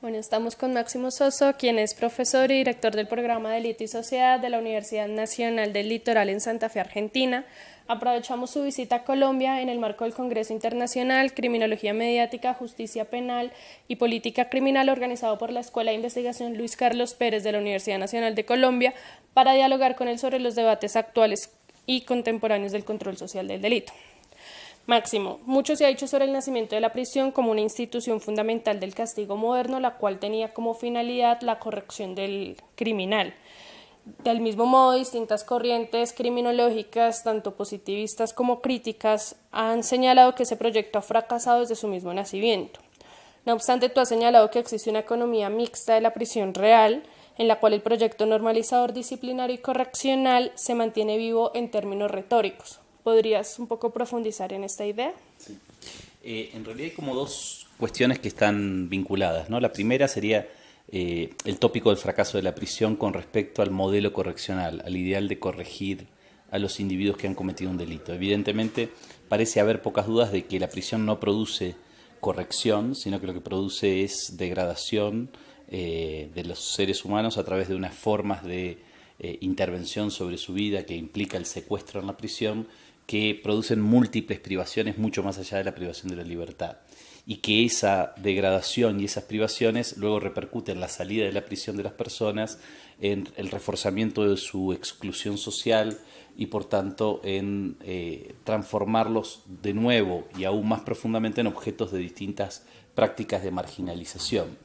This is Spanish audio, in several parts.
Bueno, estamos con Máximo Soso, quien es profesor y director del programa Delito y Sociedad de la Universidad Nacional del Litoral en Santa Fe, Argentina. Aprovechamos su visita a Colombia en el marco del Congreso Internacional Criminología Mediática, Justicia Penal y Política Criminal, organizado por la Escuela de Investigación Luis Carlos Pérez de la Universidad Nacional de Colombia, para dialogar con él sobre los debates actuales y contemporáneos del control social del delito. Máximo, mucho se ha dicho sobre el nacimiento de la prisión como una institución fundamental del castigo moderno, la cual tenía como finalidad la corrección del criminal. Del mismo modo, distintas corrientes criminológicas, tanto positivistas como críticas, han señalado que ese proyecto ha fracasado desde su mismo nacimiento. No obstante, tú has señalado que existe una economía mixta de la prisión real, en la cual el proyecto normalizador, disciplinario y correccional se mantiene vivo en términos retóricos. ¿Podrías un poco profundizar en esta idea? Sí. En realidad hay como dos cuestiones que están vinculadas, ¿no? La primera sería el tópico del fracaso de la prisión con respecto al modelo correccional, al ideal de corregir a los individuos que han cometido un delito. Evidentemente parece haber pocas dudas de que la prisión no produce corrección, sino que lo que produce es degradación de los seres humanos a través de unas formas de intervención sobre su vida que implica el secuestro en la prisión, que producen múltiples privaciones mucho más allá de la privación de la libertad, y que esa degradación y esas privaciones luego repercuten en la salida de la prisión de las personas, en el reforzamiento de su exclusión social y por tanto en transformarlos de nuevo y aún más profundamente en objetos de distintas prácticas de marginalización.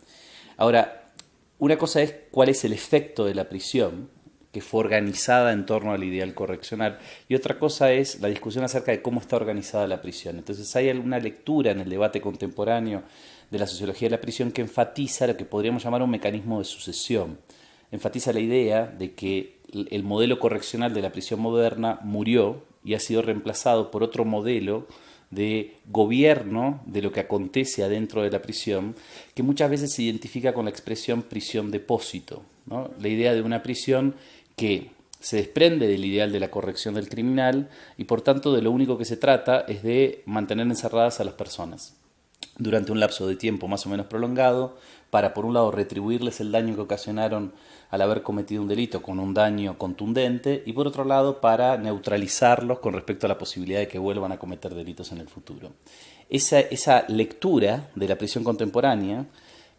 Ahora, una cosa es cuál es el efecto de la prisión, que fue organizada en torno al ideal correccional, y otra cosa es la discusión acerca de cómo está organizada la prisión. Entonces hay alguna lectura en el debate contemporáneo de la sociología de la prisión que enfatiza lo que podríamos llamar un mecanismo de sucesión. Enfatiza la idea de que el modelo correccional de la prisión moderna murió y ha sido reemplazado por otro modelo de gobierno de lo que acontece adentro de la prisión, que muchas veces se identifica con la expresión prisión depósito, ¿no? La idea de una prisión que se desprende del ideal de la corrección del criminal y por tanto de lo único que se trata es de mantener encerradas a las personas durante un lapso de tiempo más o menos prolongado para, por un lado, retribuirles el daño que ocasionaron al haber cometido un delito con un daño contundente y, por otro lado, para neutralizarlos con respecto a la posibilidad de que vuelvan a cometer delitos en el futuro. Esa lectura de la prisión contemporánea,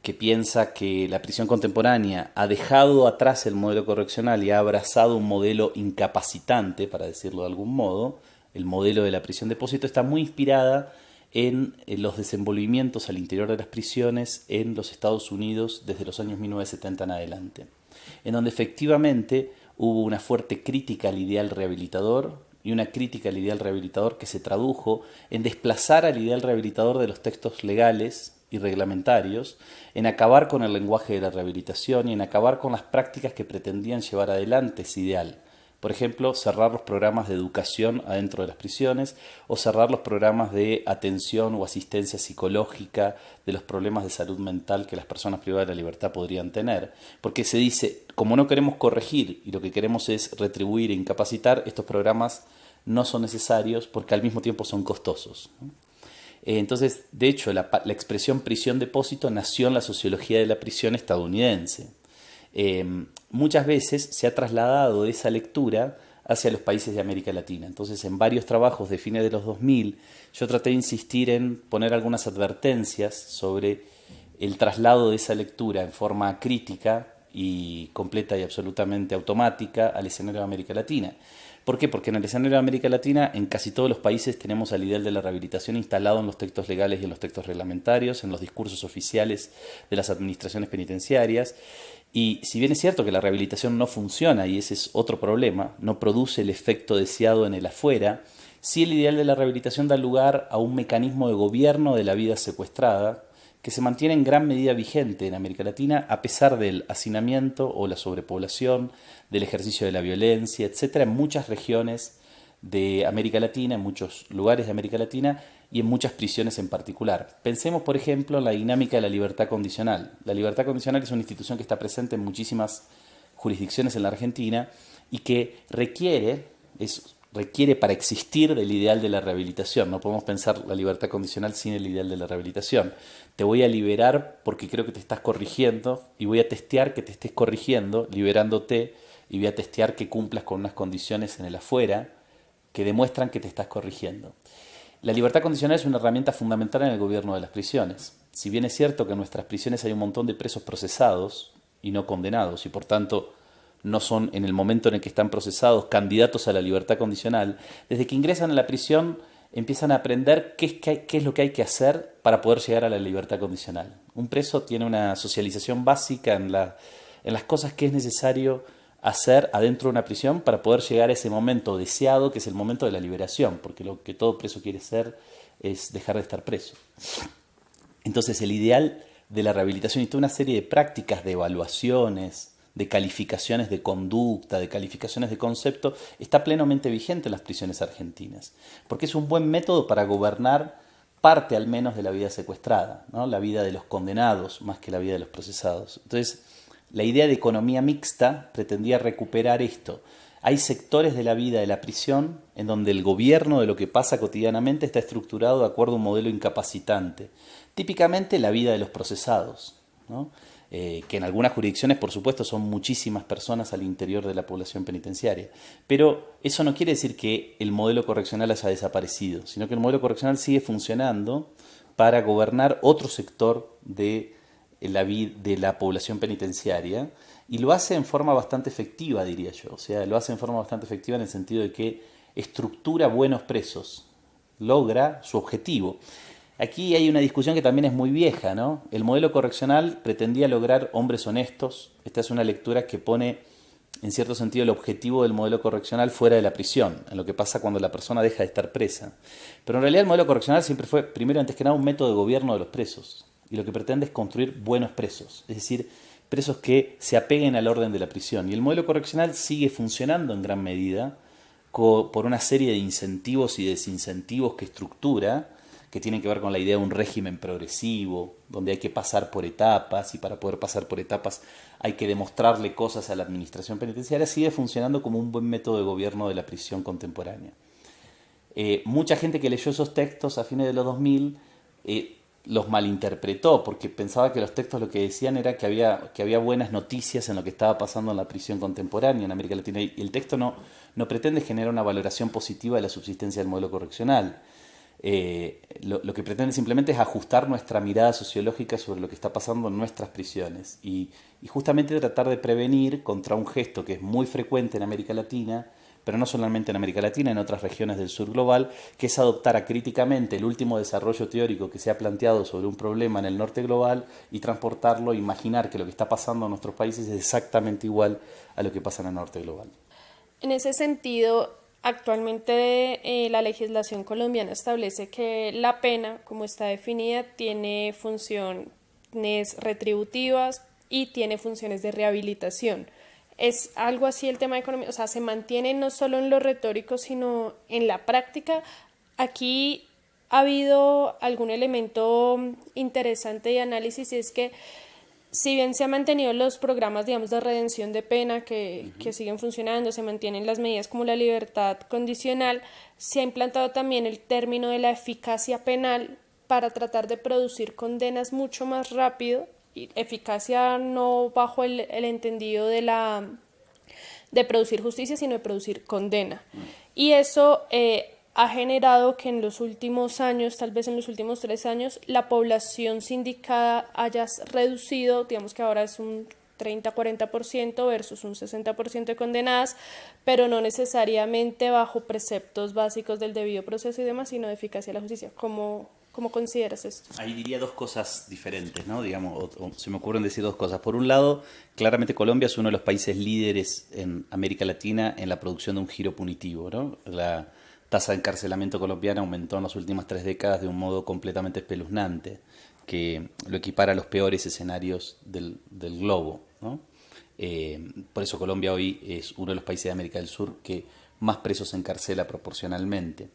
que piensa que la prisión contemporánea ha dejado atrás el modelo correccional y ha abrazado un modelo incapacitante, para decirlo de algún modo, el modelo de la prisión depósito, está muy inspirada en los desenvolvimientos al interior de las prisiones en los Estados Unidos desde los años 1970 en adelante, en donde efectivamente hubo una fuerte crítica al ideal rehabilitador y una crítica al ideal rehabilitador que se tradujo en desplazar al ideal rehabilitador de los textos legales y reglamentarios, en acabar con el lenguaje de la rehabilitación y en acabar con las prácticas que pretendían llevar adelante ese ideal. Por ejemplo, cerrar los programas de educación adentro de las prisiones o cerrar los programas de atención o asistencia psicológica de los problemas de salud mental que las personas privadas de la libertad podrían tener. Porque se dice, como no queremos corregir y lo que queremos es retribuir e incapacitar, estos programas no son necesarios porque al mismo tiempo son costosos. Entonces, de hecho, la expresión prisión-depósito nació en la sociología de la prisión estadounidense. Muchas veces se ha trasladado esa lectura hacia los países de América Latina. Entonces, en varios trabajos de fines de los 2000, yo traté de insistir en poner algunas advertencias sobre el traslado de esa lectura en forma crítica y completa y absolutamente automática al escenario de América Latina. ¿Por qué? Porque en el escenario de América Latina, en casi todos los países tenemos al ideal de la rehabilitación instalado en los textos legales y en los textos reglamentarios, en los discursos oficiales de las administraciones penitenciarias. Y si bien es cierto que la rehabilitación no funciona, y ese es otro problema, no produce el efecto deseado en el afuera, sí el ideal de la rehabilitación da lugar a un mecanismo de gobierno de la vida secuestrada que se mantiene en gran medida vigente en América Latina a pesar del hacinamiento o la sobrepoblación, del ejercicio de la violencia, etcétera, en muchas regiones de América Latina, en muchos lugares de América Latina y en muchas prisiones en particular. Pensemos, por ejemplo, en la dinámica de la libertad condicional. La libertad condicional es una institución que está presente en muchísimas jurisdicciones en la Argentina y que requiere, es requiere para existir del ideal de la rehabilitación. No podemos pensar la libertad condicional sin el ideal de la rehabilitación. Te voy a liberar porque creo que te estás corrigiendo y voy a testear que te estés corrigiendo, liberándote, y voy a testear que cumplas con unas condiciones en el afuera que demuestran que te estás corrigiendo. La libertad condicional es una herramienta fundamental en el gobierno de las prisiones. Si bien es cierto que en nuestras prisiones hay un montón de presos procesados y no condenados, y por tanto no son, en el momento en el que están procesados, candidatos a la libertad condicional, desde que ingresan a la prisión empiezan a aprender qué es lo que hay que hacer para poder llegar a la libertad condicional. Un preso tiene una socialización básica en las cosas que es necesario hacer adentro de una prisión para poder llegar a ese momento deseado, que es el momento de la liberación, porque lo que todo preso quiere ser es dejar de estar preso. Entonces el ideal de la rehabilitación y toda una serie de prácticas, de evaluaciones, de calificaciones de conducta, de calificaciones de concepto, está plenamente vigente en las prisiones argentinas, porque es un buen método para gobernar parte al menos de la vida secuestrada, ¿no? La vida de los condenados más que la vida de los procesados. Entonces, la idea de economía mixta pretendía recuperar esto. Hay sectores de la vida de la prisión en donde el gobierno de lo que pasa cotidianamente está estructurado de acuerdo a un modelo incapacitante. Típicamente la vida de los procesados, ¿no? Que en algunas jurisdicciones, por supuesto, son muchísimas personas al interior de la población penitenciaria. Pero eso no quiere decir que el modelo correccional haya desaparecido, sino que el modelo correccional sigue funcionando para gobernar otro sector de la población penitenciaria, y lo hace en forma bastante efectiva, diría yo. O sea, lo hace en forma bastante efectiva en el sentido de que estructura buenos presos, logra su objetivo. Aquí hay una discusión que también es muy vieja, ¿no? El modelo correccional pretendía lograr hombres honestos. Esta es una lectura que pone, en cierto sentido, el objetivo del modelo correccional fuera de la prisión, en lo que pasa cuando la persona deja de estar presa. Pero en realidad el modelo correccional siempre fue, primero antes que nada, un método de gobierno de los presos. Y lo que pretende es construir buenos presos, es decir, presos que se apeguen al orden de la prisión. Y el modelo correccional sigue funcionando en gran medida por una serie de incentivos y desincentivos que estructura, que tienen que ver con la idea de un régimen progresivo, donde hay que pasar por etapas, y para poder pasar por etapas hay que demostrarle cosas a la administración penitenciaria. Sigue funcionando como un buen método de gobierno de la prisión contemporánea. Mucha gente que leyó esos textos a fines de los 2000 los malinterpretó, porque pensaba que los textos lo que decían era que había buenas noticias en lo que estaba pasando en la prisión contemporánea en América Latina, y el texto no pretende generar una valoración positiva de la subsistencia del modelo correccional. Lo que pretende simplemente es ajustar nuestra mirada sociológica sobre lo que está pasando en nuestras prisiones y justamente tratar de prevenir contra un gesto que es muy frecuente en América Latina, pero no solamente en América Latina, en otras regiones del sur global, que es adoptar acríticamente el último desarrollo teórico que se ha planteado sobre un problema en el norte global y transportarlo, imaginar que lo que está pasando en nuestros países es exactamente igual a lo que pasa en el norte global. En ese sentido, actualmente la legislación colombiana establece que la pena, como está definida, tiene funciones retributivas y tiene funciones de rehabilitación. ¿Es algo así el tema de economía? O sea, ¿se mantiene no solo en lo retórico, sino en la práctica? Aquí ha habido algún elemento interesante de análisis, y es que si bien se han mantenido los programas, digamos, de redención de pena que siguen funcionando, se mantienen las medidas como la libertad condicional, se ha implantado también el término de la eficacia penal para tratar de producir condenas mucho más rápido, y eficacia no bajo el entendido de producir justicia, sino de producir condena. Y eso ha generado que en los últimos años, tal vez en los últimos 3 años, la población sindicada haya reducido, digamos que ahora es un 30-40% versus un 60% de condenadas, pero no necesariamente bajo preceptos básicos del debido proceso y demás, sino de eficacia de la justicia. ¿Cómo consideras esto? Ahí diría dos cosas diferentes, ¿no? Digamos, o se me ocurren decir dos cosas. Por un lado, claramente Colombia es uno de los países líderes en América Latina en la producción de un giro punitivo, ¿no? La tasa de encarcelamiento colombiana aumentó en las últimas 3 décadas de un modo completamente espeluznante, que lo equipara a los peores escenarios del globo, ¿no? Por eso Colombia hoy es uno de los países de América del Sur que más presos encarcela proporcionalmente.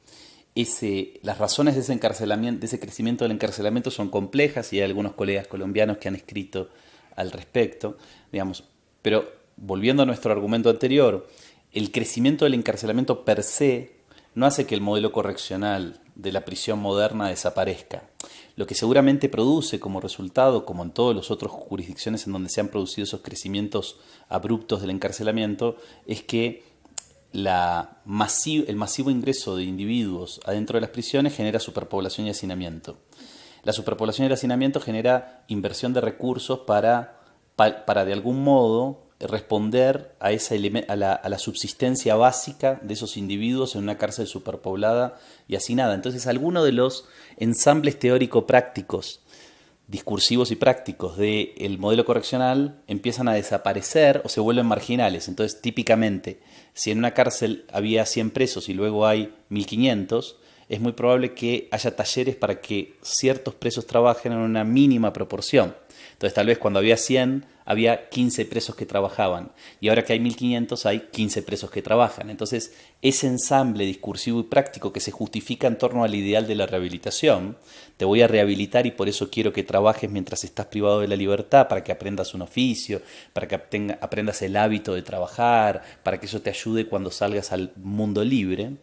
Las razones de ese encarcelamiento, de ese crecimiento del encarcelamiento, son complejas, y hay algunos colegas colombianos que han escrito al respecto, digamos. Pero volviendo a nuestro argumento anterior, el crecimiento del encarcelamiento per se no hace que el modelo correccional de la prisión moderna desaparezca. Lo que seguramente produce como resultado, como en todas las otras jurisdicciones en donde se han producido esos crecimientos abruptos del encarcelamiento, es que el masivo ingreso de individuos adentro de las prisiones genera superpoblación y hacinamiento. La superpoblación y el hacinamiento genera inversión de recursos para de algún modo responder a la subsistencia básica de esos individuos en una cárcel superpoblada y hacinada. Entonces, algunos de los ensambles teórico-prácticos, discursivos y prácticos del modelo correccional empiezan a desaparecer o se vuelven marginales. Entonces, típicamente, si en una cárcel había 100 presos y luego hay 1500, es muy probable que haya talleres para que ciertos presos trabajen en una mínima proporción. Entonces, tal vez cuando había 100, había 15 presos que trabajaban. Y ahora que hay 1500, hay 15 presos que trabajan. Entonces, ese ensamble discursivo y práctico que se justifica en torno al ideal de la rehabilitación, te voy a rehabilitar y por eso quiero que trabajes mientras estás privado de la libertad, para que aprendas un oficio, para que aprendas el hábito de trabajar, para que eso te ayude cuando salgas al mundo libre,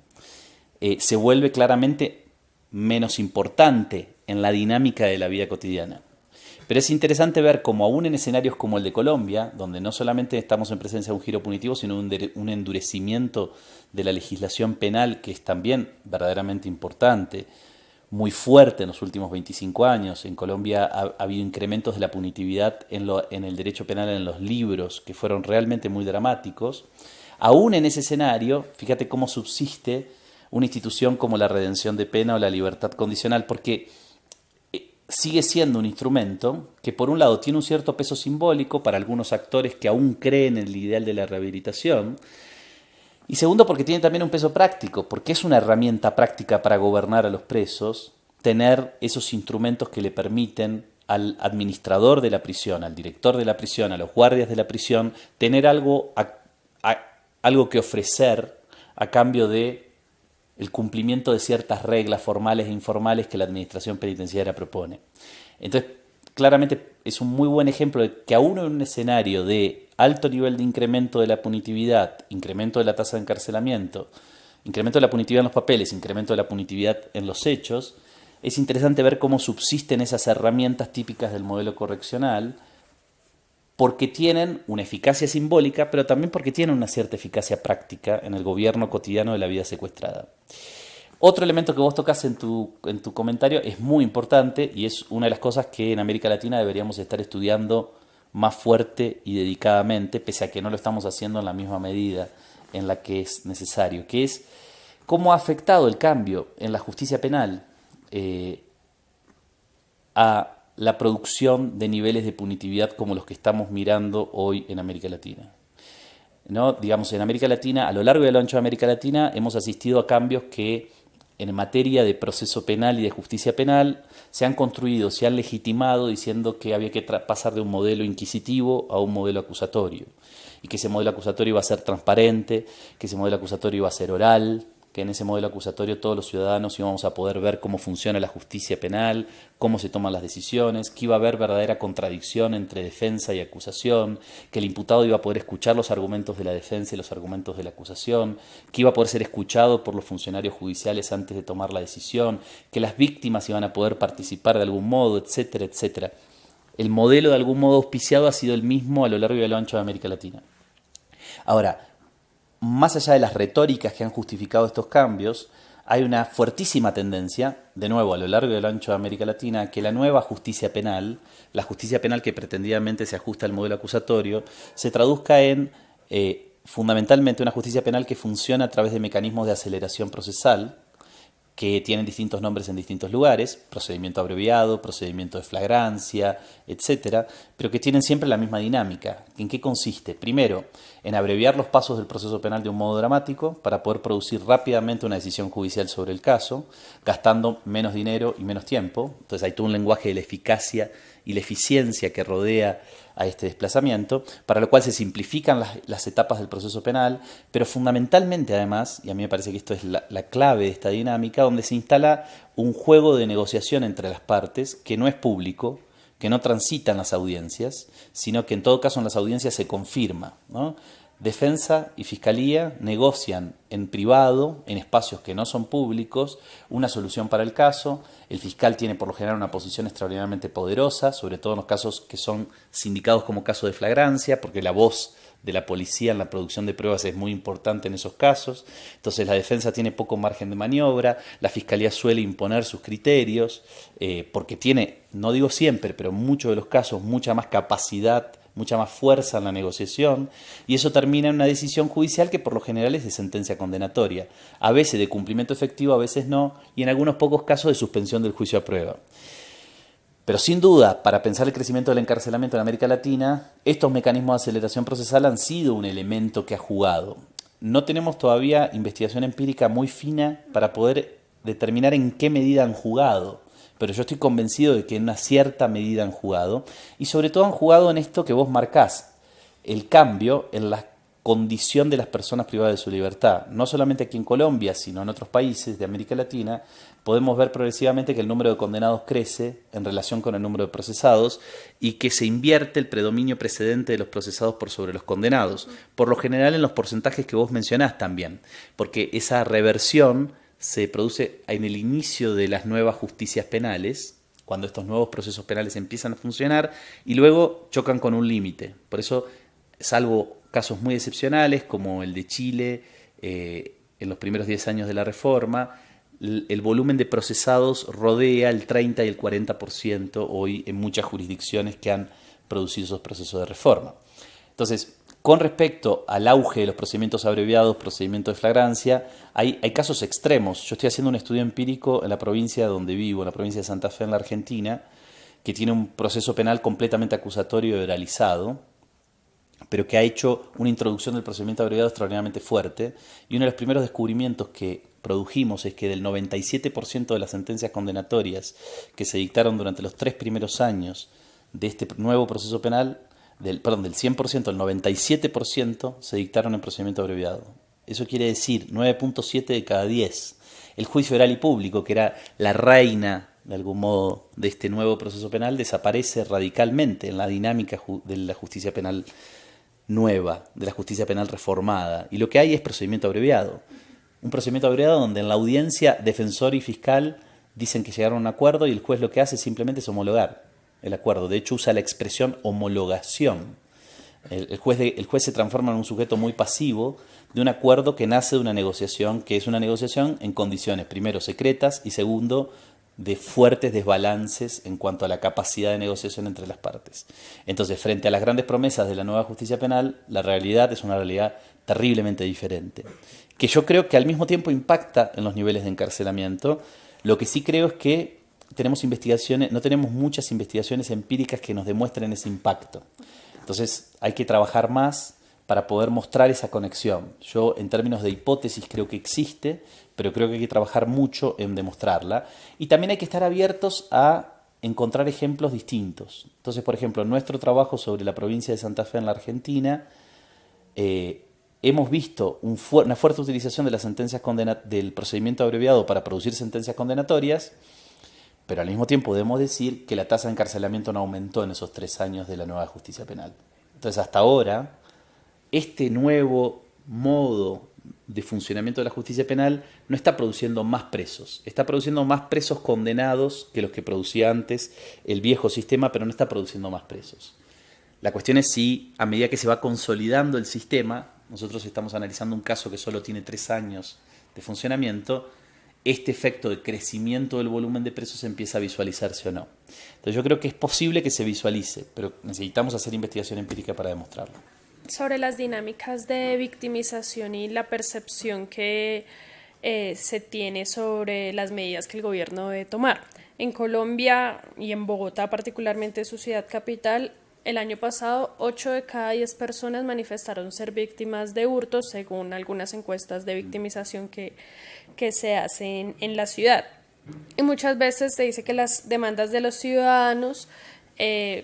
se vuelve claramente menos importante en la dinámica de la vida cotidiana. Pero es interesante ver cómo aún en escenarios como el de Colombia, donde no solamente estamos en presencia de un giro punitivo, sino un endurecimiento de la legislación penal, que es también verdaderamente importante, muy fuerte en los últimos 25 años. En Colombia ha habido incrementos de la punitividad en el derecho penal en los libros que fueron realmente muy dramáticos. Aún en ese escenario, fíjate cómo subsiste una institución como la redención de pena o la libertad condicional, porque sigue siendo un instrumento que por un lado tiene un cierto peso simbólico para algunos actores que aún creen en el ideal de la rehabilitación, y segundo porque tiene también un peso práctico, porque es una herramienta práctica para gobernar a los presos, tener esos instrumentos que le permiten al administrador de la prisión, al director de la prisión, a los guardias de la prisión, tener algo que ofrecer a cambio de el cumplimiento de ciertas reglas formales e informales que la administración penitenciaria propone. Entonces, claramente es un muy buen ejemplo de que aún en un escenario de alto nivel de incremento de la punitividad, incremento de la tasa de encarcelamiento, incremento de la punitividad en los papeles, incremento de la punitividad en los hechos, es interesante ver cómo subsisten esas herramientas típicas del modelo correccional, porque tienen una eficacia simbólica, pero también porque tienen una cierta eficacia práctica en el gobierno cotidiano de la vida secuestrada. Otro elemento que vos tocás en tu comentario es muy importante y es una de las cosas que en América Latina deberíamos estar estudiando más fuerte y dedicadamente, pese a que no lo estamos haciendo en la misma medida en la que es necesario, que es cómo ha afectado el cambio en la justicia penal a la producción de niveles de punitividad como los que estamos mirando hoy en América Latina. ¿No? Digamos, en América Latina, a lo largo y a lo ancho de América Latina, hemos asistido a cambios que en materia de proceso penal y de justicia penal se han construido, se han legitimado diciendo que había que pasar de un modelo inquisitivo a un modelo acusatorio, y que ese modelo acusatorio iba a ser transparente, que ese modelo acusatorio iba a ser oral, que en ese modelo acusatorio todos los ciudadanos íbamos a poder ver cómo funciona la justicia penal, cómo se toman las decisiones, que iba a haber verdadera contradicción entre defensa y acusación, que el imputado iba a poder escuchar los argumentos de la defensa y los argumentos de la acusación, que iba a poder ser escuchado por los funcionarios judiciales antes de tomar la decisión, que las víctimas iban a poder participar de algún modo, etcétera, etcétera. El modelo de algún modo auspiciado ha sido el mismo a lo largo y a lo ancho de América Latina. Ahora, más allá de las retóricas que han justificado estos cambios, hay una fuertísima tendencia, de nuevo a lo largo y a lo ancho de América Latina, que la nueva justicia penal, la justicia penal que pretendidamente se ajusta al modelo acusatorio, se traduzca en fundamentalmente una justicia penal que funciona a través de mecanismos de aceleración procesal, que tienen distintos nombres en distintos lugares, procedimiento abreviado, procedimiento de flagrancia, etcétera, pero que tienen siempre la misma dinámica. ¿En qué consiste? Primero, en abreviar los pasos del proceso penal de un modo dramático para poder producir rápidamente una decisión judicial sobre el caso, gastando menos dinero y menos tiempo. Entonces hay todo un lenguaje de la eficacia y la eficiencia que rodea a este desplazamiento, para lo cual se simplifican las etapas del proceso penal, pero fundamentalmente además, y a mí me parece que esto es la clave de esta dinámica, donde se instala un juego de negociación entre las partes que no es público, que no transita en las audiencias, sino que en todo caso en las audiencias se confirma, ¿no? Defensa y Fiscalía negocian en privado, en espacios que no son públicos, una solución para el caso. El fiscal tiene por lo general una posición extraordinariamente poderosa, sobre todo en los casos que son sindicados como caso de flagrancia, porque la voz de la policía en la producción de pruebas es muy importante en esos casos. Entonces la defensa tiene poco margen de maniobra, la Fiscalía suele imponer sus criterios, porque tiene, no digo siempre, pero en muchos de los casos, mucha más capacidad, mucha más fuerza en la negociación, y eso termina en una decisión judicial que por lo general es de sentencia condenatoria, a veces de cumplimiento efectivo, a veces no, y en algunos pocos casos de suspensión del juicio a prueba. Pero sin duda, para pensar el crecimiento del encarcelamiento en América Latina, estos mecanismos de aceleración procesal han sido un elemento que ha jugado. No tenemos todavía investigación empírica muy fina para poder determinar en qué medida han jugado, pero yo estoy convencido de que en una cierta medida han jugado, y sobre todo han jugado en esto que vos marcás, el cambio en la condición de las personas privadas de su libertad. No solamente aquí en Colombia, sino en otros países de América Latina, podemos ver progresivamente que el número de condenados crece en relación con el número de procesados y que se invierte el predominio precedente de los procesados por sobre los condenados, por lo general en los porcentajes que vos mencionás también, porque esa reversión se produce en el inicio de las nuevas justicias penales, cuando estos nuevos procesos penales empiezan a funcionar y luego chocan con un límite. Por eso, salvo casos muy excepcionales como el de Chile en los primeros 10 años de la reforma, el volumen de procesados rodea el 30 y el 40% hoy en muchas jurisdicciones que han producido esos procesos de reforma. Entonces, con respecto al auge de los procedimientos abreviados, procedimientos de flagrancia, hay casos extremos. Yo estoy haciendo un estudio empírico en la provincia donde vivo, en la provincia de Santa Fe, en la Argentina, que tiene un proceso penal completamente acusatorio y oralizado, pero que ha hecho una introducción del procedimiento abreviado extraordinariamente fuerte. Y uno de los primeros descubrimientos que produjimos es que del 97% de las sentencias condenatorias que se dictaron durante los 3 primeros años de este nuevo proceso penal, del 100%, el 97% se dictaron en procedimiento abreviado. Eso quiere decir 9.7 de cada 10. El juicio oral y público, que era la reina, de algún modo, de este nuevo proceso penal, desaparece radicalmente en la dinámica de la justicia penal nueva, de la justicia penal reformada. Y lo que hay es procedimiento abreviado. Un procedimiento abreviado donde en la audiencia defensor y fiscal dicen que llegaron a un acuerdo y el juez lo que hace simplemente es homologar el acuerdo. De hecho, usa la expresión homologación. El juez se transforma en un sujeto muy pasivo de un acuerdo que nace de una negociación, que es una negociación en condiciones, primero, secretas y segundo, de fuertes desbalances en cuanto a la capacidad de negociación entre las partes. Entonces, frente a las grandes promesas de la nueva justicia penal, la realidad es una realidad terriblemente diferente, que yo creo que al mismo tiempo impacta en los niveles de encarcelamiento. Lo que sí creo es que no tenemos muchas investigaciones empíricas que nos demuestren ese impacto. Entonces hay que trabajar más para poder mostrar esa conexión. Yo en términos de hipótesis creo que existe, pero creo que hay que trabajar mucho en demostrarla. Y también hay que estar abiertos a encontrar ejemplos distintos. Entonces, por ejemplo, en nuestro trabajo sobre la provincia de Santa Fe en la Argentina, hemos visto una fuerte utilización de las sentencias del procedimiento abreviado para producir sentencias condenatorias, pero al mismo tiempo debemos decir que la tasa de encarcelamiento no aumentó en esos 3 años de la nueva justicia penal. Entonces, hasta ahora, este nuevo modo de funcionamiento de la justicia penal no está produciendo más presos. Está produciendo más presos condenados que los que producía antes el viejo sistema, pero no está produciendo más presos. La cuestión es si, a medida que se va consolidando el sistema, nosotros estamos analizando un caso que solo tiene 3 años de funcionamiento, este efecto de crecimiento del volumen de presos empieza a visualizarse o no. Entonces yo creo que es posible que se visualice, pero necesitamos hacer investigación empírica para demostrarlo. Sobre las dinámicas de victimización y la percepción que se tiene sobre las medidas que el gobierno debe tomar. En Colombia y en Bogotá, particularmente su ciudad capital, el año pasado 8 de cada 10 personas manifestaron ser víctimas de hurtos, según algunas encuestas de victimización que se hacen en la ciudad. Y muchas veces se dice que las demandas de los ciudadanos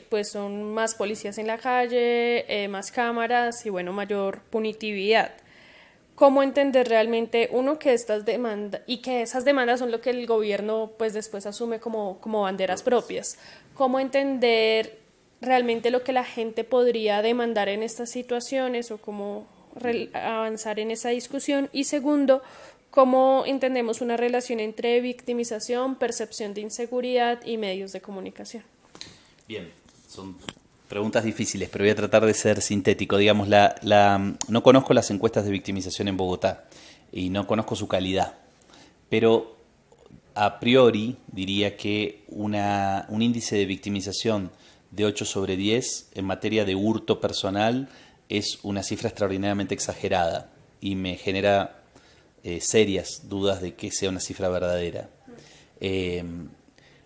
pues son más policías en la calle, más cámaras y bueno, mayor punitividad. ¿Cómo entender realmente, uno, que estas demandas y que esas demandas son lo que el gobierno pues después asume como banderas propias? ¿Cómo entender realmente lo que la gente podría demandar en estas situaciones o cómo avanzar en esa discusión. Y segundo, cómo entendemos una relación entre victimización, percepción de inseguridad y medios de comunicación. Bien, son preguntas difíciles, pero voy a tratar de ser sintético. Digamos, no conozco las encuestas de victimización en Bogotá y no conozco su calidad, pero a priori diría que un índice de victimización de 8 sobre 10 en materia de hurto personal es una cifra extraordinariamente exagerada y me genera serias dudas de que sea una cifra verdadera.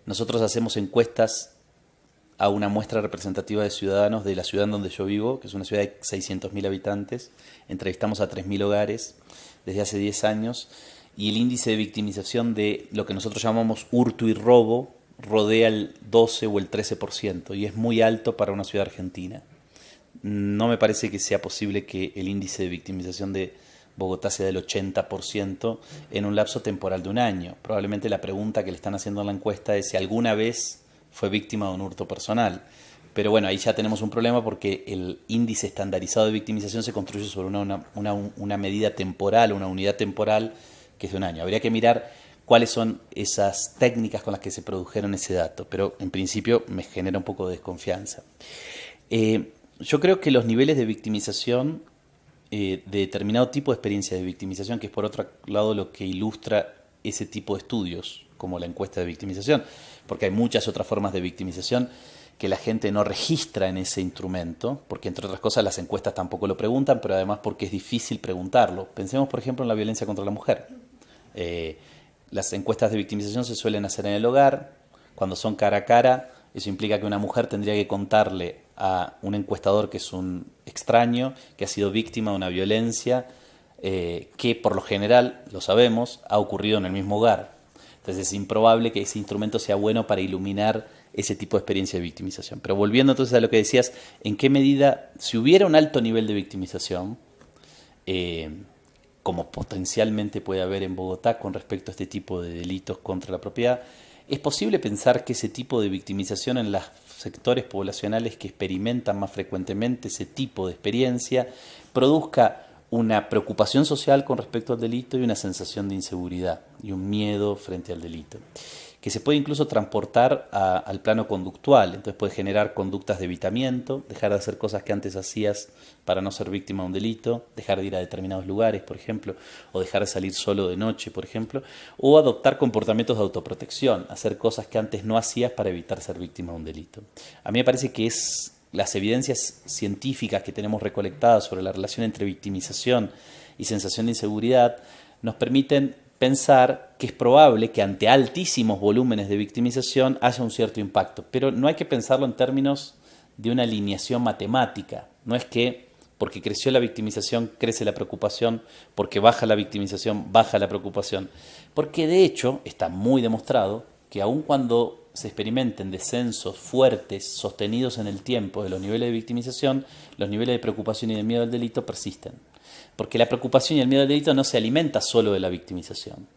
Nosotros hacemos encuestas a una muestra representativa de ciudadanos de la ciudad en donde yo vivo, que es una ciudad de 600.000 habitantes. Entrevistamos a 3.000 hogares desde hace 10 años y el índice de victimización de lo que nosotros llamamos hurto y robo rodea el 12 o el 13% y es muy alto para una ciudad argentina. No me parece que sea posible que el índice de victimización de Bogotá sea del 80% en un lapso temporal de un año. Probablemente la pregunta que le están haciendo en la encuesta es si alguna vez fue víctima de un hurto personal. Pero bueno, ahí ya tenemos un problema porque el índice estandarizado de victimización se construye sobre una medida temporal, una unidad temporal que es de un año. Habría que mirar cuáles son esas técnicas con las que se produjeron ese dato, pero en principio me genera un poco de desconfianza. Yo creo que los niveles de victimización, de determinado tipo de experiencia de victimización, que es por otro lado lo que ilustra ese tipo de estudios, como la encuesta de victimización, porque hay muchas otras formas de victimización que la gente no registra en ese instrumento, porque entre otras cosas las encuestas tampoco lo preguntan, pero además porque es difícil preguntarlo. Pensemos, por ejemplo, en la violencia contra la mujer. Las encuestas de victimización se suelen hacer en el hogar, cuando son cara a cara, eso implica que una mujer tendría que contarle a un encuestador que es un extraño, que ha sido víctima de una violencia, que por lo general, lo sabemos, ha ocurrido en el mismo hogar. Entonces es improbable que ese instrumento sea bueno para iluminar ese tipo de experiencia de victimización. Pero volviendo entonces a lo que decías, ¿en qué medida, si hubiera un alto nivel de victimización, como potencialmente puede haber en Bogotá con respecto a este tipo de delitos contra la propiedad, es posible pensar que ese tipo de victimización en los sectores poblacionales que experimentan más frecuentemente ese tipo de experiencia produzca una preocupación social con respecto al delito y una sensación de inseguridad y un miedo frente al delito, que se puede incluso transportar al plano conductual. Entonces puede generar conductas de evitamiento, dejar de hacer cosas que antes hacías para no ser víctima de un delito, dejar de ir a determinados lugares, por ejemplo, o dejar de salir solo de noche, por ejemplo, o adoptar comportamientos de autoprotección, hacer cosas que antes no hacías para evitar ser víctima de un delito. A mí me parece que las evidencias científicas que tenemos recolectadas sobre la relación entre victimización y sensación de inseguridad nos permiten pensar que es probable que ante altísimos volúmenes de victimización haya un cierto impacto, pero no hay que pensarlo en términos de una alineación matemática. No es que porque creció la victimización crece la preocupación, porque baja la victimización baja la preocupación, porque de hecho está muy demostrado que aun cuando se experimenten descensos fuertes, sostenidos en el tiempo de los niveles de victimización, los niveles de preocupación y de miedo al delito persisten. Porque la preocupación y el miedo al delito no se alimenta solo de la victimización.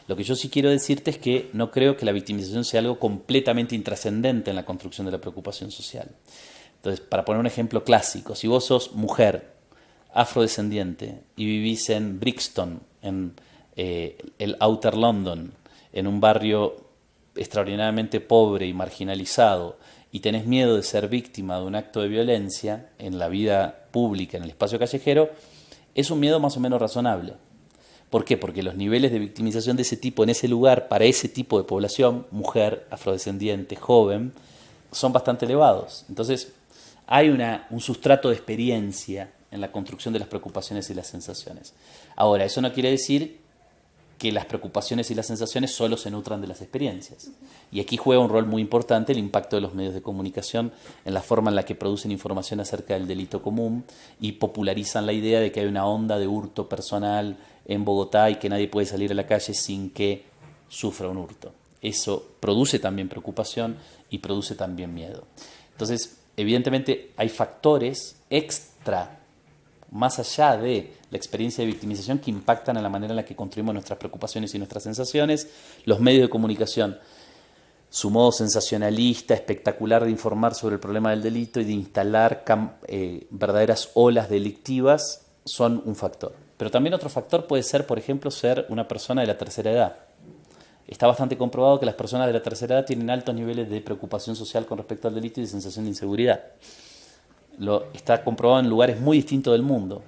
Lo que yo sí quiero decirte es que no creo que la victimización sea algo completamente intrascendente en la construcción de la preocupación social. Entonces, para poner un ejemplo clásico, si vos sos mujer, afrodescendiente, y vivís en Brixton, en el Outer London, en un barrio extraordinariamente pobre y marginalizado, y tenés miedo de ser víctima de un acto de violencia en la vida pública, en el espacio callejero, es un miedo más o menos razonable. ¿Por qué? Porque los niveles de victimización de ese tipo en ese lugar, para ese tipo de población, mujer, afrodescendiente, joven, son bastante elevados. Entonces, hay un sustrato de experiencia en la construcción de las preocupaciones y las sensaciones. Ahora, eso no quiere decir que las preocupaciones y las sensaciones solo se nutran de las experiencias. Y aquí juega un rol muy importante el impacto de los medios de comunicación en la forma en la que producen información acerca del delito común y popularizan la idea de que hay una onda de hurto personal en Bogotá y que nadie puede salir a la calle sin que sufra un hurto. Eso produce también preocupación y produce también miedo. Entonces, evidentemente hay factores extra, más allá de la experiencia de victimización, que impactan en la manera en la que construimos nuestras preocupaciones y nuestras sensaciones. Los medios de comunicación, su modo sensacionalista, espectacular de informar sobre el problema del delito y de instalar verdaderas olas delictivas, son un factor. Pero también otro factor puede ser, por ejemplo, ser una persona de la tercera edad. Está bastante comprobado que las personas de la tercera edad tienen altos niveles de preocupación social con respecto al delito y de sensación de inseguridad. Está comprobado en lugares muy distintos del mundo.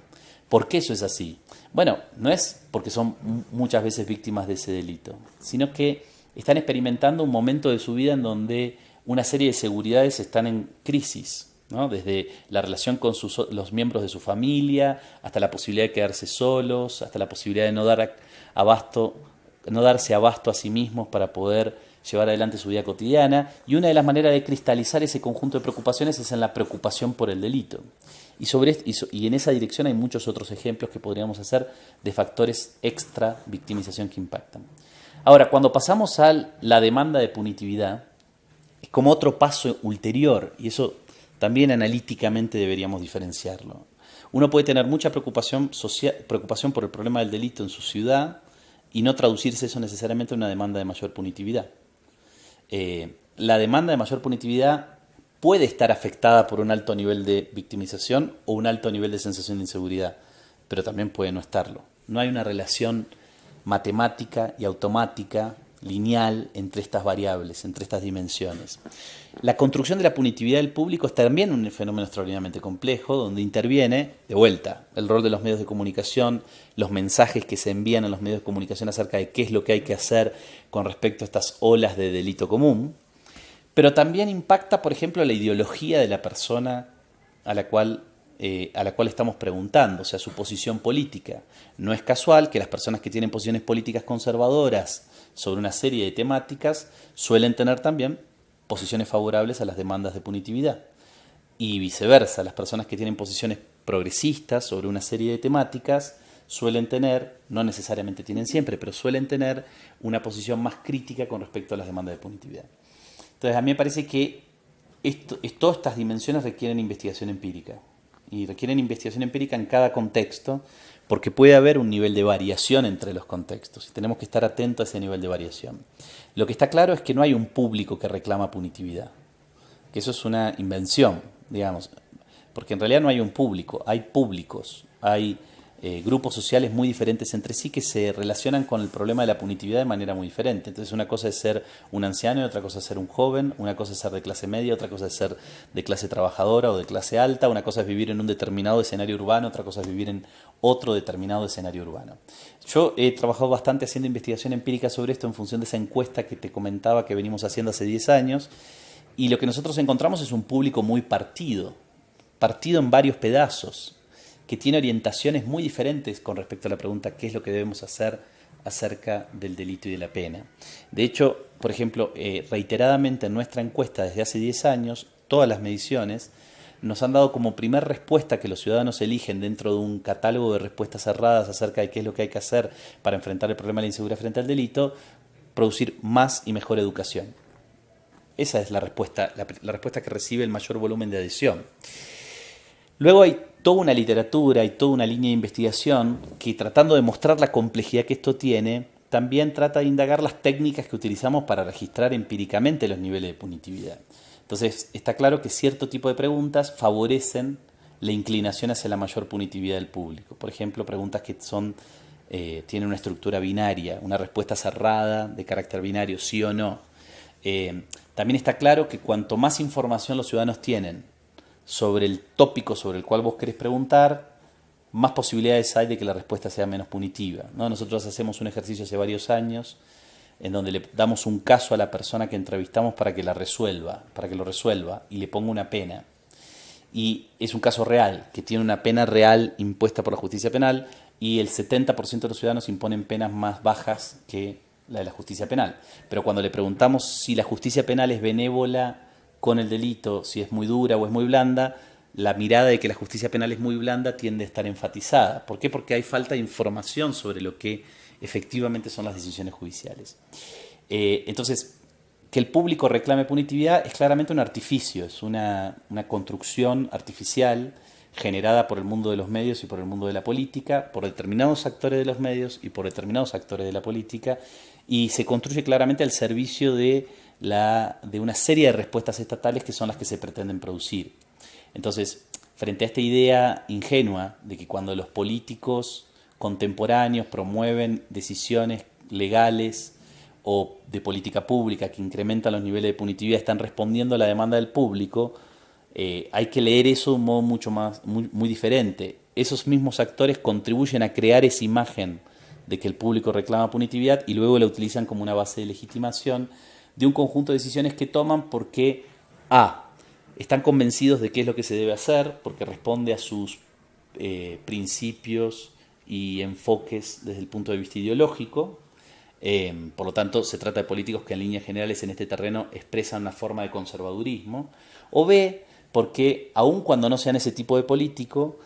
¿Por qué eso es así? Bueno, no es porque son muchas veces víctimas de ese delito, sino que están experimentando un momento de su vida en donde una serie de seguridades están en crisis, ¿no? Desde la relación con los miembros de su familia, hasta la posibilidad de quedarse solos, hasta la posibilidad de no darse abasto a sí mismos para poder llevar adelante su vida cotidiana. Y una de las maneras de cristalizar ese conjunto de preocupaciones es en la preocupación por el delito. Y en esa dirección hay muchos otros ejemplos que podríamos hacer de factores extra victimización que impactan. Ahora, cuando pasamos a la demanda de punitividad, es como otro paso ulterior, y eso también analíticamente deberíamos diferenciarlo. Uno puede tener mucha preocupación por el problema del delito en su ciudad y no traducirse eso necesariamente en una demanda de mayor punitividad. La demanda de mayor punitividad puede estar afectada por un alto nivel de victimización o un alto nivel de sensación de inseguridad, pero también puede no estarlo. No hay una relación matemática y automática, lineal, entre estas variables, entre estas dimensiones. La construcción de la punitividad del público es también un fenómeno extraordinariamente complejo, donde interviene, de vuelta, el rol de los medios de comunicación, los mensajes que se envían a los medios de comunicación acerca de qué es lo que hay que hacer con respecto a estas olas de delito común, pero también impacta, por ejemplo, la ideología de la persona a la cual estamos preguntando, o sea, su posición política. No es casual que las personas que tienen posiciones políticas conservadoras sobre una serie de temáticas suelen tener también posiciones favorables a las demandas de punitividad. Y viceversa, las personas que tienen posiciones progresistas sobre una serie de temáticas suelen tener, no necesariamente tienen siempre, pero suelen tener una posición más crítica con respecto a las demandas de punitividad. Entonces, a mí me parece que todas estas dimensiones requieren investigación empírica. Y requieren investigación empírica en cada contexto, porque puede haber un nivel de variación entre los contextos y tenemos que estar atentos a ese nivel de variación. Lo que está claro es que no hay un público que reclama punitividad, que eso es una invención, digamos, porque en realidad no hay un público, hay públicos, hay grupos sociales muy diferentes entre sí que se relacionan con el problema de la punitividad de manera muy diferente. Entonces una cosa es ser un anciano y otra cosa es ser un joven, una cosa es ser de clase media, otra cosa es ser de clase trabajadora o de clase alta, una cosa es vivir en un determinado escenario urbano, otra cosa es vivir en otro determinado escenario urbano. Yo he trabajado bastante haciendo investigación empírica sobre esto en función de esa encuesta que te comentaba que venimos haciendo hace 10 años, y lo que nosotros encontramos es un público muy partido en varios pedazos, que tiene orientaciones muy diferentes con respecto a la pregunta qué es lo que debemos hacer acerca del delito y de la pena. De hecho, por ejemplo, reiteradamente en nuestra encuesta desde hace 10 años, todas las mediciones nos han dado como primer respuesta que los ciudadanos eligen dentro de un catálogo de respuestas cerradas acerca de qué es lo que hay que hacer para enfrentar el problema de la inseguridad frente al delito, producir más y mejor educación. Esa es la respuesta que recibe el mayor volumen de adhesión. Luego hay toda una literatura y toda una línea de investigación que, tratando de mostrar la complejidad que esto tiene, también trata de indagar las técnicas que utilizamos para registrar empíricamente los niveles de punitividad. Entonces, está claro que cierto tipo de preguntas favorecen la inclinación hacia la mayor punitividad del público. Por ejemplo, preguntas que tienen una estructura binaria, una respuesta cerrada de carácter binario, sí o no. También está claro que cuanto más información los ciudadanos tienen sobre el tópico sobre el cual vos querés preguntar, más posibilidades hay de que la respuesta sea menos punitiva, ¿no? Nosotros hacemos un ejercicio hace varios años en donde le damos un caso a la persona que entrevistamos para que lo resuelva y le ponga una pena. Y es un caso real, que tiene una pena real impuesta por la justicia penal, y el 70% de los ciudadanos imponen penas más bajas que la de la justicia penal. Pero cuando le preguntamos si la justicia penal es benévola con el delito, si es muy dura o es muy blanda, la mirada de que la justicia penal es muy blanda tiende a estar enfatizada. ¿Por qué? Porque hay falta de información sobre lo que efectivamente son las decisiones judiciales. Entonces, que el público reclame punitividad es claramente un artificio, es una construcción artificial generada por el mundo de los medios y por el mundo de la política, por determinados actores de los medios y por determinados actores de la política, y se construye claramente al servicio de una serie de respuestas estatales que son las que se pretenden producir. Entonces, frente a esta idea ingenua de que cuando los políticos contemporáneos promueven decisiones legales o de política pública que incrementan los niveles de punitividad, están respondiendo a la demanda del público, hay que leer eso de un modo muy diferente. Esos mismos actores contribuyen a crear esa imagen de que el público reclama punitividad y luego la utilizan como una base de legitimación de un conjunto de decisiones que toman porque están convencidos de qué es lo que se debe hacer, porque responde a sus principios y enfoques desde el punto de vista ideológico. Por lo tanto, se trata de políticos que en líneas generales en este terreno expresan una forma de conservadurismo. O B, porque aun cuando no sean ese tipo de político,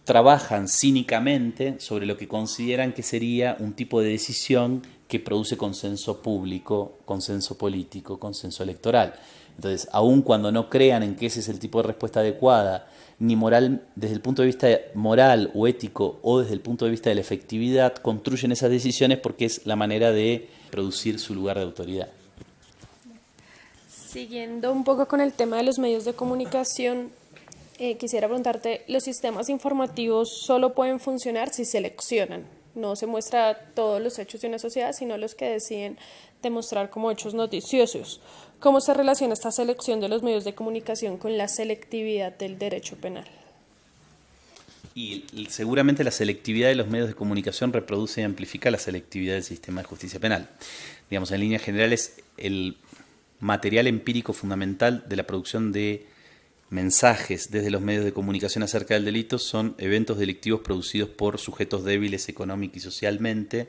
trabajan cínicamente sobre lo que consideran que sería un tipo de decisión que produce consenso público, consenso político, consenso electoral. Entonces, aun cuando no crean en que ese es el tipo de respuesta adecuada, ni moral, desde el punto de vista moral o ético o desde el punto de vista de la efectividad, construyen esas decisiones porque es la manera de producir su lugar de autoridad. Siguiendo un poco con el tema de los medios de comunicación, quisiera preguntarte, ¿los sistemas informativos solo pueden funcionar si seleccionan? No se muestra todos los hechos de una sociedad, sino los que deciden demostrar como hechos noticiosos. ¿Cómo se relaciona esta selección de los medios de comunicación con la selectividad del derecho penal? Y seguramente la selectividad de los medios de comunicación reproduce y amplifica la selectividad del sistema de justicia penal. Digamos, en líneas generales, el material empírico fundamental de la producción de mensajes desde los medios de comunicación acerca del delito son eventos delictivos producidos por sujetos débiles económica y socialmente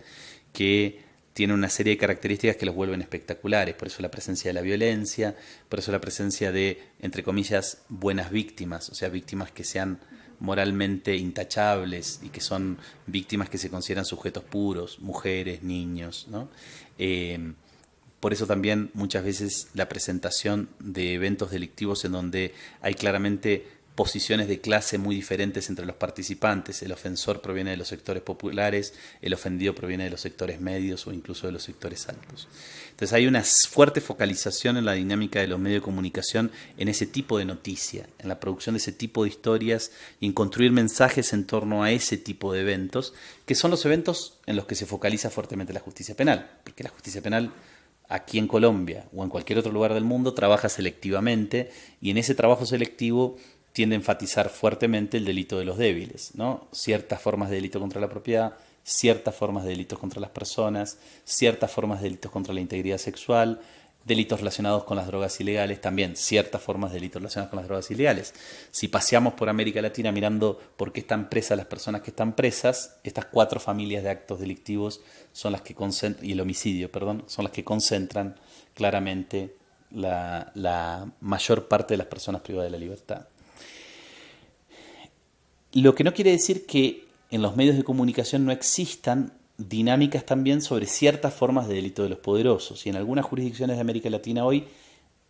que tienen una serie de características que los vuelven espectaculares. Por eso la presencia de la violencia, por eso la presencia de, entre comillas, buenas víctimas, o sea, víctimas que sean moralmente intachables y que son víctimas que se consideran sujetos puros, mujeres, niños, ¿no? Por eso también muchas veces la presentación de eventos delictivos en donde hay claramente posiciones de clase muy diferentes entre los participantes. El ofensor proviene de los sectores populares, el ofendido proviene de los sectores medios o incluso de los sectores altos. Entonces hay una fuerte focalización en la dinámica de los medios de comunicación en ese tipo de noticia, en la producción de ese tipo de historias y en construir mensajes en torno a ese tipo de eventos, que son los eventos en los que se focaliza fuertemente la justicia penal, porque la justicia penal aquí en Colombia o en cualquier otro lugar del mundo trabaja selectivamente y en ese trabajo selectivo tiende a enfatizar fuertemente el delito de los débiles, ¿no? Ciertas formas de delito contra la propiedad, ciertas formas de delitos contra las personas, ciertas formas de delitos contra la integridad sexual, delitos relacionados con las drogas ilegales, también ciertas formas de delitos relacionados con las drogas ilegales. Si paseamos por América Latina mirando por qué están presas las personas que están presas, estas 4 familias de actos delictivos son las que concentran, y el homicidio, perdón, son las que concentran claramente la mayor parte de las personas privadas de la libertad. Lo que no quiere decir que en los medios de comunicación no existan dinámicas también sobre ciertas formas de delito de los poderosos. Y en algunas jurisdicciones de América Latina hoy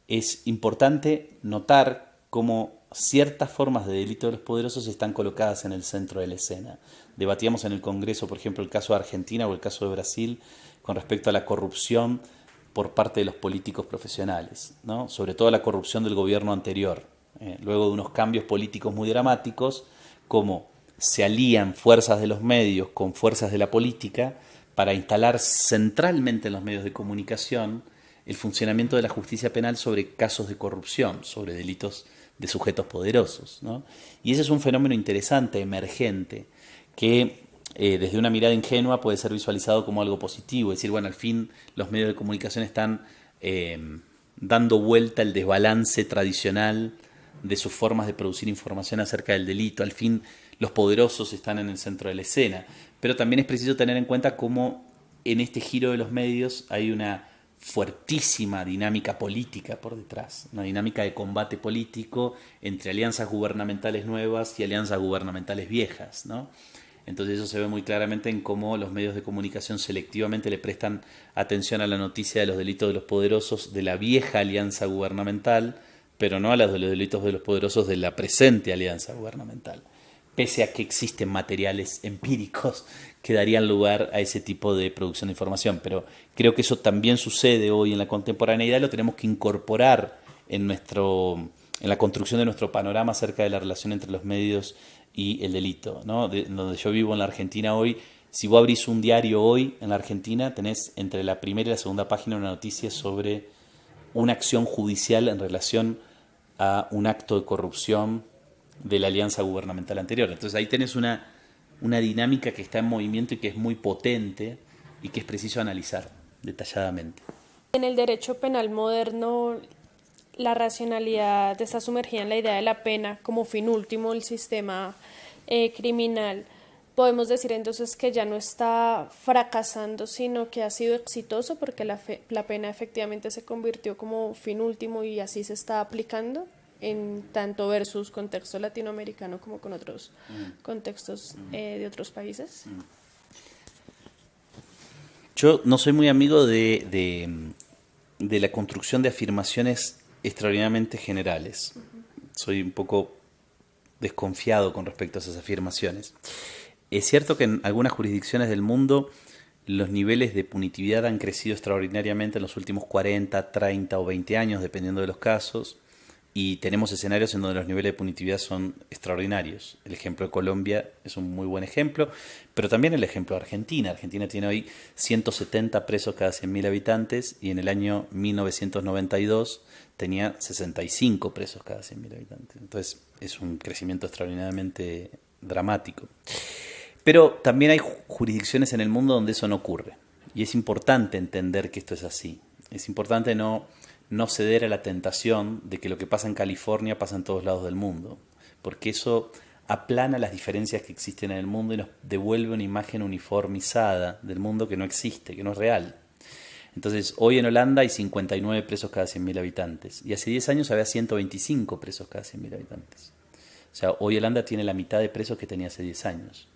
es importante notar cómo ciertas formas de delito de los poderosos están colocadas en el centro de la escena. Debatíamos en el Congreso, por ejemplo, el caso de Argentina o el caso de Brasil con respecto a la corrupción por parte de los políticos profesionales, ¿no? Sobre todo la corrupción del gobierno anterior. Luego de unos cambios políticos muy dramáticos, como se alían fuerzas de los medios con fuerzas de la política para instalar centralmente en los medios de comunicación el funcionamiento de la justicia penal sobre casos de corrupción, sobre delitos de sujetos poderosos, ¿no? Y ese es un fenómeno interesante, emergente, que desde una mirada ingenua puede ser visualizado como algo positivo, es decir, bueno, al fin los medios de comunicación están dando vuelta al desbalance tradicional de sus formas de producir información acerca del delito. Al fin los poderosos están en el centro de la escena, pero también es preciso tener en cuenta cómo en este giro de los medios hay una fuertísima dinámica política por detrás, una dinámica de combate político entre alianzas gubernamentales nuevas y alianzas gubernamentales viejas, ¿no? Entonces eso se ve muy claramente en cómo los medios de comunicación selectivamente le prestan atención a la noticia de los delitos de los poderosos de la vieja alianza gubernamental, pero no a los delitos de los poderosos de la presente alianza gubernamental, pese a que existen materiales empíricos que darían lugar a ese tipo de producción de información. Pero creo que eso también sucede hoy en la contemporaneidad, lo tenemos que incorporar en en la construcción de nuestro panorama acerca de la relación entre los medios y el delito, ¿no? Donde yo vivo en la Argentina hoy, si vos abrís un diario hoy en la Argentina, tenés entre la primera y la segunda página una noticia sobre una acción judicial en relación a un acto de corrupción de la alianza gubernamental anterior. Entonces ahí tenés una dinámica que está en movimiento y que es muy potente y que es preciso analizar detalladamente. En el derecho penal moderno, la racionalidad está sumergida en la idea de la pena como fin último del sistema criminal. Podemos decir entonces que ya no está fracasando, sino que ha sido exitoso porque la pena efectivamente se convirtió como fin último y así se está aplicando en tanto versus contexto latinoamericano como con otros contextos de otros países. Yo no soy muy amigo de la construcción de afirmaciones extraordinariamente generales. Soy un poco desconfiado con respecto a esas afirmaciones. Es cierto que en algunas jurisdicciones del mundo los niveles de punitividad han crecido extraordinariamente en los últimos 40, 30 o 20 años, dependiendo de los casos, y tenemos escenarios en donde los niveles de punitividad son extraordinarios. El ejemplo de Colombia es un muy buen ejemplo, pero también el ejemplo de Argentina. Argentina tiene hoy 170 presos cada 100.000 habitantes y en el año 1992 tenía 65 presos cada 100.000 habitantes. Entonces es un crecimiento extraordinariamente dramático. Pero también hay jurisdicciones en el mundo donde eso no ocurre. Y es importante entender que esto es así. Es importante no ceder a la tentación de que lo que pasa en California pasa en todos lados del mundo. Porque eso aplana las diferencias que existen en el mundo y nos devuelve una imagen uniformizada del mundo que no existe, que no es real. Entonces, hoy en Holanda hay 59 presos cada 100.000 habitantes. Y hace 10 años había 125 presos cada 100.000 habitantes. O sea, hoy Holanda tiene la mitad de presos que tenía hace 10 años.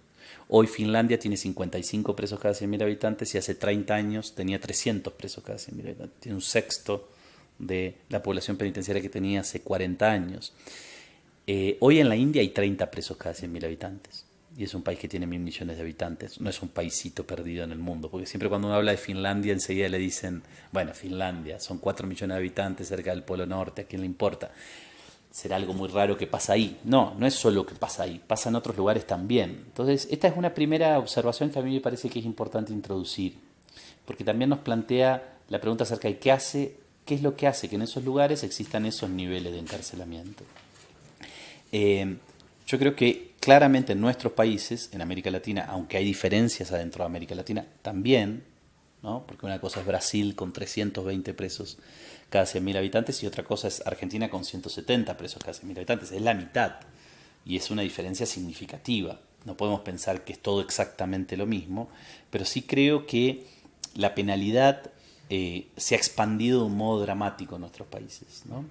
Hoy Finlandia tiene 55 presos cada 100.000 habitantes y hace 30 años tenía 300 presos cada 100.000 habitantes. Tiene un sexto de la población penitenciaria que tenía hace 40 años. Hoy en la India hay 30 presos cada 100.000 habitantes. Y es un país que tiene 1.000 millones de habitantes. No es un paisito perdido en el mundo. Porque siempre cuando uno habla de Finlandia enseguida le dicen, bueno, Finlandia, son 4 millones de habitantes cerca del Polo Norte, ¿a quién le importa? Será algo muy raro que pasa ahí. No es solo que pasa ahí, pasa en otros lugares también. Entonces, esta es una primera observación que a mí me parece que es importante introducir, porque también nos plantea la pregunta acerca de qué es lo que hace que en esos lugares existan esos niveles de encarcelamiento. Yo creo que claramente en nuestros países, en América Latina, aunque hay diferencias adentro de América Latina, también, ¿no? Porque una cosa es Brasil con 320 presos cada 100.000 habitantes y otra cosa es Argentina con 170 presos cada 100.000 habitantes. Es la mitad y es una diferencia significativa. No podemos pensar que es todo exactamente lo mismo, pero sí creo que la penalidad se ha expandido de un modo dramático en nuestros países, ¿no?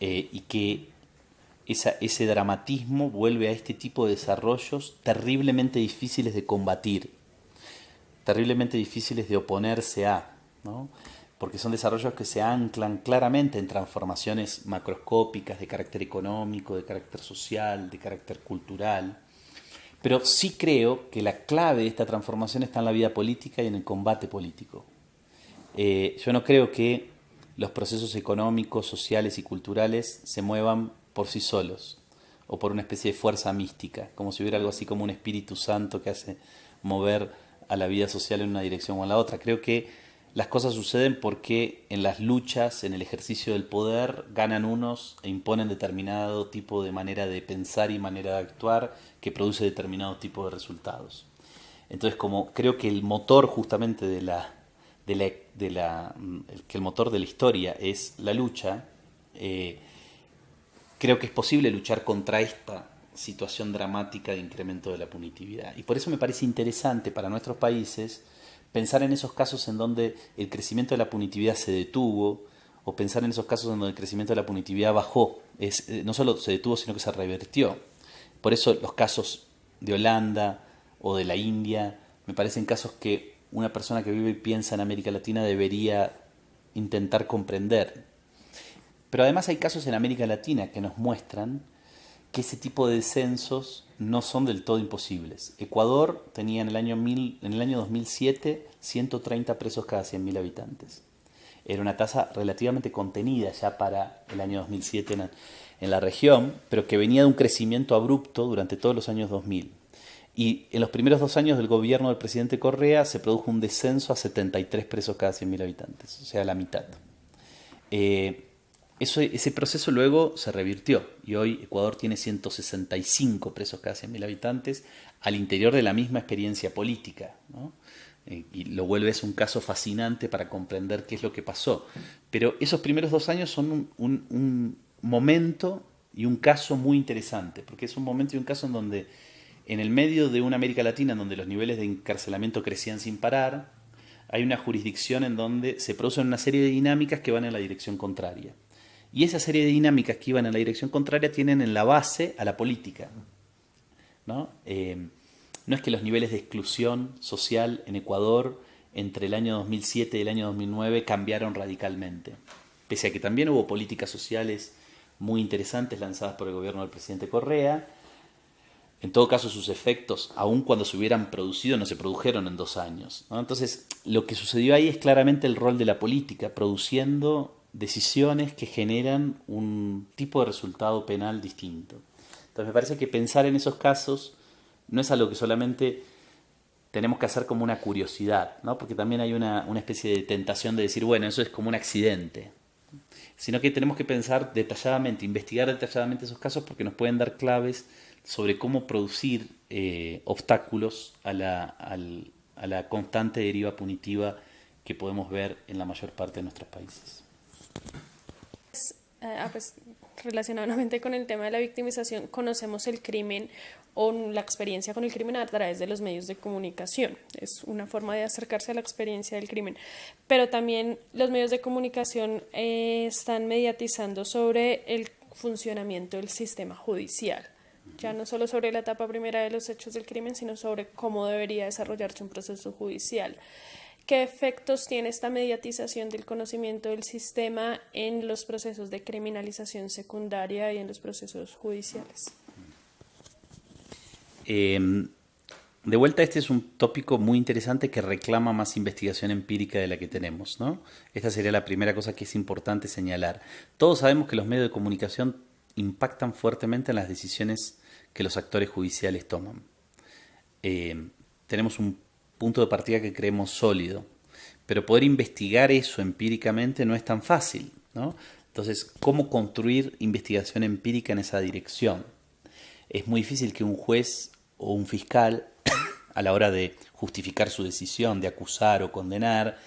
Y que ese dramatismo vuelve a este tipo de desarrollos terriblemente difíciles de combatir, terriblemente difíciles de oponerse a, ¿no? Porque son desarrollos que se anclan claramente en transformaciones macroscópicas de carácter económico, de carácter social, de carácter cultural. Pero sí creo que la clave de esta transformación está en la vida política y en el combate político. Yo no creo que los procesos económicos, sociales y culturales se muevan por sí solos o por una especie de fuerza mística, como si hubiera algo así como un Espíritu Santo que hace mover a la vida social en una dirección o en la otra. Creo que las cosas suceden porque en las luchas, en el ejercicio del poder, ganan unos e imponen determinado tipo de manera de pensar y manera de actuar que produce determinado tipo de resultados. Entonces, como creo que el motor justamente que el motor de la historia es la lucha, creo que es posible luchar contra esta situación dramática de incremento de la punitividad. Y por eso me parece interesante para nuestros países pensar en esos casos en donde el crecimiento de la punitividad se detuvo, o pensar en esos casos en donde el crecimiento de la punitividad bajó. No solo se detuvo, sino que se revertió. Por eso los casos de Holanda o de la India me parecen casos que una persona que vive y piensa en América Latina debería intentar comprender. Pero además hay casos en América Latina que nos muestran que ese tipo de descensos no son del todo imposibles. Ecuador tenía en el año 2007 130 presos cada 100.000 habitantes. Era una tasa relativamente contenida ya para el año 2007 en la región, pero que venía de un crecimiento abrupto durante todos los años 2000. Y en los primeros 2 años del gobierno del presidente Correa se produjo un descenso a 73 presos cada 100.000 habitantes, o sea, la mitad. Ese proceso luego se revirtió y hoy Ecuador tiene 165 presos cada 100.000 habitantes al interior de la misma experiencia política, ¿no? Y lo vuelves un caso fascinante para comprender qué es lo que pasó. Pero esos primeros 2 años son un momento y un caso muy interesante, porque es un momento y un caso en donde, en el medio de una América Latina en donde los niveles de encarcelamiento crecían sin parar, hay una jurisdicción en donde se producen una serie de dinámicas que van en la dirección contraria. Y esa serie de dinámicas que iban en la dirección contraria tienen en la base a la política, ¿no? No es que los niveles de exclusión social en Ecuador entre el año 2007 y el año 2009 cambiaron radicalmente, pese a que también hubo políticas sociales muy interesantes lanzadas por el gobierno del presidente Correa. En todo caso, sus efectos, aun cuando se hubieran producido, no se produjeron en 2 años, ¿no? Entonces, lo que sucedió ahí es claramente el rol de la política, produciendo decisiones que generan un tipo de resultado penal distinto. Entonces, me parece que pensar en esos casos no es algo que solamente tenemos que hacer como una curiosidad, ¿no? Porque también hay una especie de tentación de decir, bueno, eso es como un accidente, sino que tenemos que pensar detalladamente, investigar detalladamente esos casos porque nos pueden dar claves sobre cómo producir obstáculos a la constante deriva punitiva que podemos ver en la mayor parte de nuestros países. Pues, relacionadamente con el tema de la victimización, conocemos el crimen o la experiencia con el crimen a través de los medios de comunicación. Es una forma de acercarse a la experiencia del crimen. Pero también los medios de comunicación están mediatizando sobre el funcionamiento del sistema judicial. Ya no solo sobre la etapa primera de los hechos del crimen, sino sobre cómo debería desarrollarse un proceso judicial. ¿Qué efectos tiene esta mediatización del conocimiento del sistema en los procesos de criminalización secundaria y en los procesos judiciales? De vuelta, este es un tópico muy interesante que reclama más investigación empírica de la que tenemos, ¿no? Esta sería la primera cosa que es importante señalar. Todos sabemos que los medios de comunicación impactan fuertemente en las decisiones que los actores judiciales toman. Tenemos un punto de partida que creemos sólido, pero poder investigar eso empíricamente no es tan fácil, ¿no? Entonces, ¿cómo construir investigación empírica en esa dirección? Es muy difícil que un juez o un fiscal, a la hora de justificar su decisión de acusar o condenar,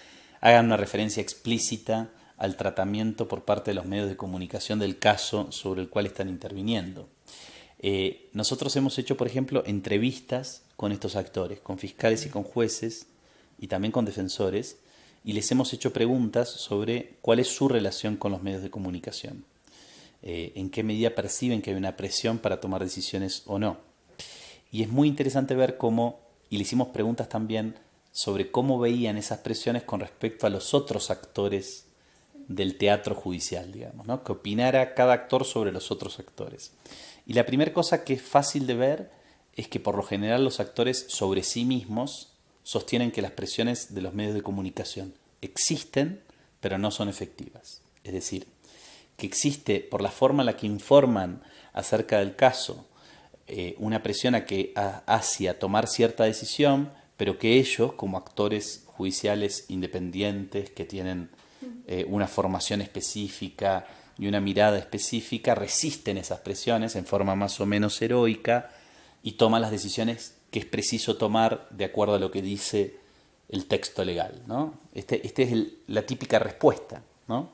hagan una referencia explícita al tratamiento por parte de los medios de comunicación del caso sobre el cual están interviniendo. Nosotros hemos hecho, por ejemplo, entrevistas con estos actores, con fiscales y con jueces, y también con defensores, y les hemos hecho preguntas sobre cuál es su relación con los medios de comunicación, en qué medida perciben que hay una presión para tomar decisiones o no. Y es muy interesante ver cómo, y le hicimos preguntas también sobre cómo veían esas presiones con respecto a los otros actores del teatro judicial, digamos, ¿no? Que opinara cada actor sobre los otros actores. Y la primera cosa que es fácil de ver es que por lo general los actores sobre sí mismos sostienen que las presiones de los medios de comunicación existen, pero no son efectivas. Es decir, que existe, por la forma en la que informan acerca del caso, una presión hacia tomar cierta decisión, pero que ellos, como actores judiciales independientes, que tienen una formación específica y una mirada específica, resisten esas presiones en forma más o menos heroica y toman las decisiones que es preciso tomar de acuerdo a lo que dice el texto legal, ¿no? Esta es la típica respuesta, ¿no?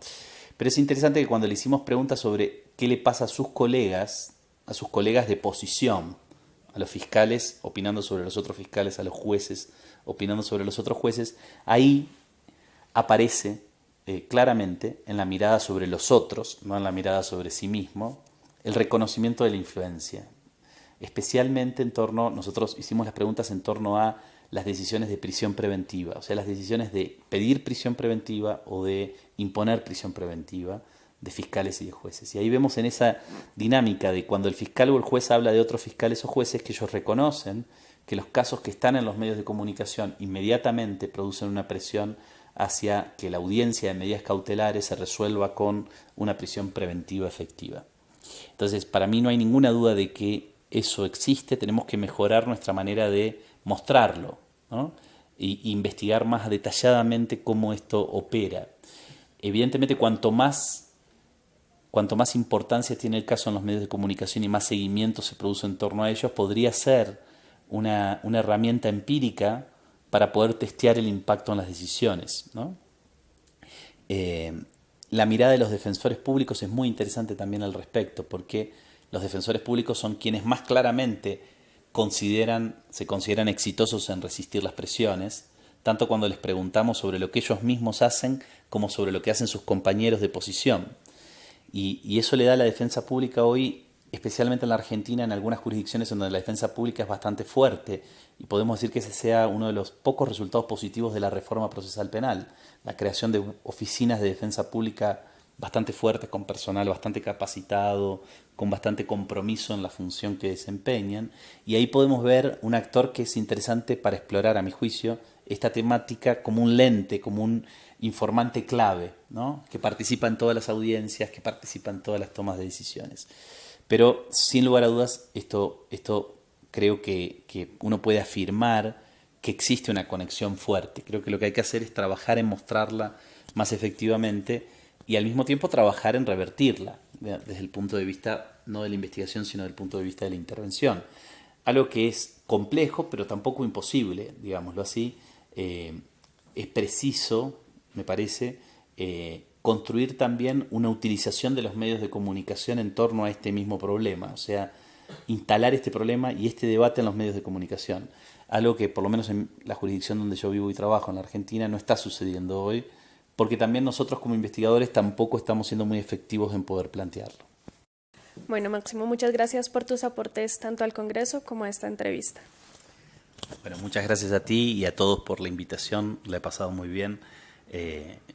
Pero es interesante que cuando le hicimos preguntas sobre qué le pasa a sus colegas de posición, a los fiscales opinando sobre los otros fiscales, a los jueces opinando sobre los otros jueces, ahí aparece claramente en la mirada sobre los otros, no en la mirada sobre sí mismo, el reconocimiento de la influencia. Especialmente nosotros hicimos las preguntas en torno a las decisiones de prisión preventiva, o sea, las decisiones de pedir prisión preventiva o de imponer prisión preventiva de fiscales y de jueces. Y ahí vemos en esa dinámica de cuando el fiscal o el juez habla de otros fiscales o jueces, que ellos reconocen que los casos que están en los medios de comunicación inmediatamente producen una presión hacia que la audiencia de medidas cautelares se resuelva con una prisión preventiva efectiva. Entonces, para mí no hay ninguna duda de que eso existe, tenemos que mejorar nuestra manera de mostrarlo, ¿no? Y investigar más detalladamente cómo esto opera. Evidentemente, cuanto más importancia tiene el caso en los medios de comunicación y más seguimiento se produce en torno a ellos, podría ser una herramienta empírica para poder testear el impacto en las decisiones, ¿no? La mirada de los defensores públicos es muy interesante también al respecto, porque los defensores públicos son quienes más claramente se consideran exitosos en resistir las presiones, tanto cuando les preguntamos sobre lo que ellos mismos hacen como sobre lo que hacen sus compañeros de posición. Y eso le da a la defensa pública hoy, especialmente en la Argentina, en algunas jurisdicciones en donde la defensa pública es bastante fuerte, y podemos decir que ese sea uno de los pocos resultados positivos de la reforma procesal penal, la creación de oficinas de defensa pública bastante fuertes, con personal bastante capacitado, con bastante compromiso en la función que desempeñan, y ahí podemos ver un actor que es interesante para explorar, a mi juicio, esta temática como un lente, como un informante clave, ¿no? Que participa en todas las audiencias, que participa en todas las tomas de decisiones. Pero sin lugar a dudas, esto creo que uno puede afirmar que existe una conexión fuerte. Creo que lo que hay que hacer es trabajar en mostrarla más efectivamente y al mismo tiempo trabajar en revertirla, desde el punto de vista no de la investigación, sino del punto de vista de la intervención. Algo que es complejo, pero tampoco imposible, digámoslo así. Es preciso, me parece, construir también una utilización de los medios de comunicación en torno a este mismo problema, o sea, instalar este problema y este debate en los medios de comunicación, algo que por lo menos en la jurisdicción donde yo vivo y trabajo, en la Argentina, no está sucediendo hoy, porque también nosotros como investigadores tampoco estamos siendo muy efectivos en poder plantearlo. Bueno, Máximo, muchas gracias por tus aportes tanto al Congreso como a esta entrevista. Bueno, muchas gracias a ti y a todos por la invitación, la he pasado muy bien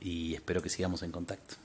y espero que sigamos en contacto.